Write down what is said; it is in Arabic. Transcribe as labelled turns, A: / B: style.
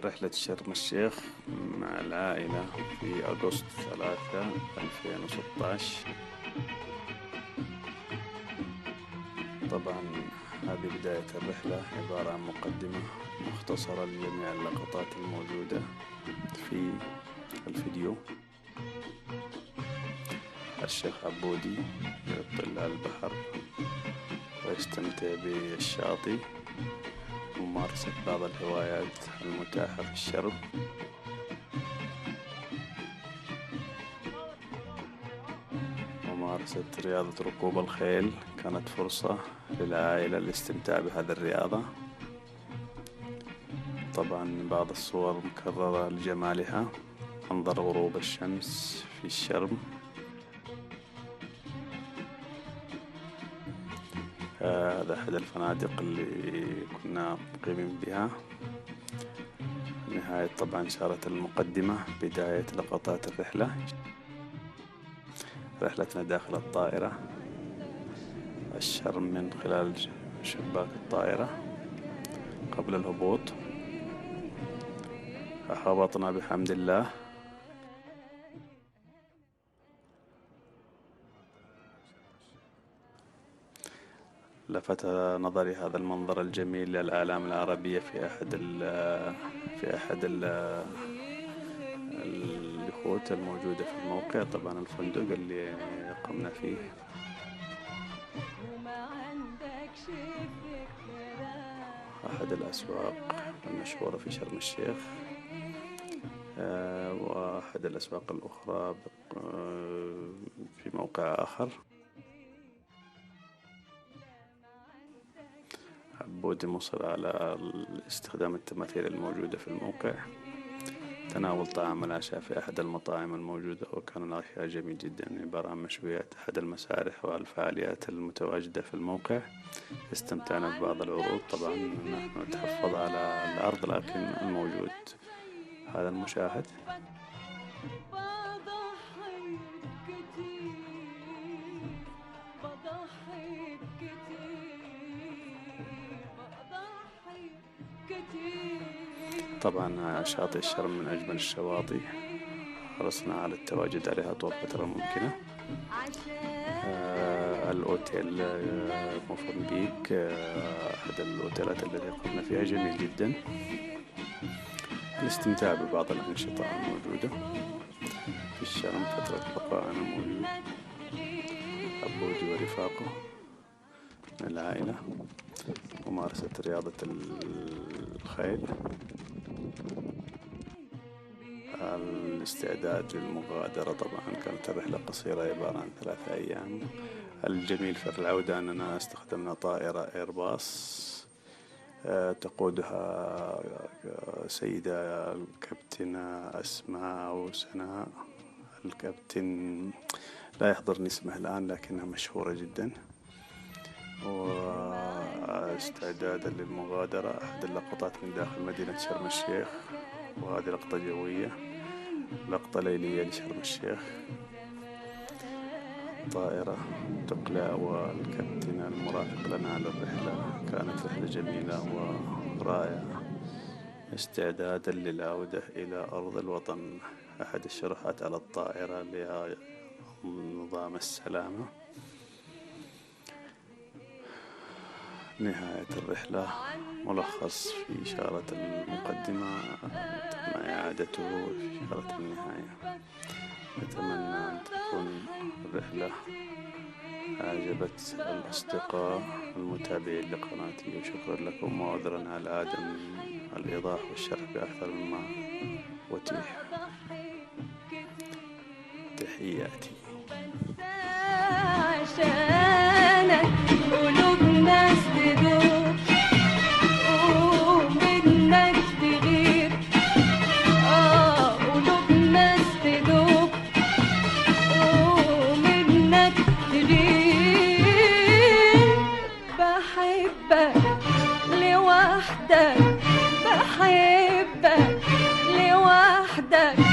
A: رحلة شرم الشيخ مع العائلة في أغسطس 2016. طبعا هذه بداية الرحلة، عبارة عن مقدمة مختصرة لجميع اللقطات الموجودة في الفيديو. الشيخ عبودي يطل على البحر ويستمتع بالشاطئ، ممارسة بعض الهوايات المتاحة في الشرم. ممارسة رياضة ركوب الخيل كانت فرصة للعائلة للاستمتاع بهذه الرياضة. طبعا بعض الصور مكررة لجمالها، منظر غروب الشمس في الشرم. هذا أحد الفنادق اللي كنا مقيمين بها. نهاية طبعا صارت المقدمة، بداية لقطات الرحلة. رحلتنا داخل الطائرة، الشرم من خلال شباك الطائرة قبل الهبوط. هبطنا بحمد الله. لفت نظري هذا المنظر الجميل للأعلام العربية في أحد اليخوت الموجودة في الموقع. طبعا الفندق اللي قمنا فيه. أحد الأسواق المشهورة في شرم الشيخ، وأحد الأسواق الأخرى في موقع آخر. عبودي مصر على استخدام التماثيل الموجودة في الموقع. تناول طعام العشاء في أحد المطاعم الموجودة، وكان العشاء جميل جدا، عبارة عن مشويات أحد المسارح والفعاليات المتواجدة في الموقع. استمتعنا ببعض العروض. طبعا نحن نتحفظ على الأرض، لكن الموجود هذا المشاهد. طبعا شاطئ الشرم من أجمل الشواطئ، حرصنا على التواجد عليها طول الفترة الممكنة. الأوتيل موفنبيك أحد الأوتيلات التي قمنا فيها جميل جدا. الاستمتاع ببعض الأنشطة الموجودة في الشرم. فترة بقائنا موجود عبودي ورفاقه من العائلة. ممارسة رياضة الخيل. الاستعداد للمغادرة. طبعا كانت الرحلة قصيرة، عبارة عن 3 أيام. الجميل في العودة أننا استخدمنا طائرة إيرباص تقودها سيدة الكابتن أسماء وسناء. الكابتن لا يحضرني اسمه الآن، لكنها مشهورة جدا. واستعدادا للمغادرة، أحد اللقطات من داخل مدينة شرم الشيخ، وهذه لقطة جوية، لقطة ليلية لشرم الشيخ. طائرة تقلع والكابتن المرافق لنا على الرحلة. كانت رحلة جميلة ورائعة، استعدادا للعودة إلى أرض الوطن. أحد الشروحات على الطائرة لنظام السلامة. نهاية الرحلة، ملخص في إشارة المقدمة، تم إعادته في إشارة النهاية. نتمنى أن تكون الرحلة أعجبت الأصدقاء المتابعين لقناتي، وشكرا لكم، وعذرا على عدم الإيضاح والشرح بأكثر مما أتيح. تحياتي.
B: بحبك لوحدك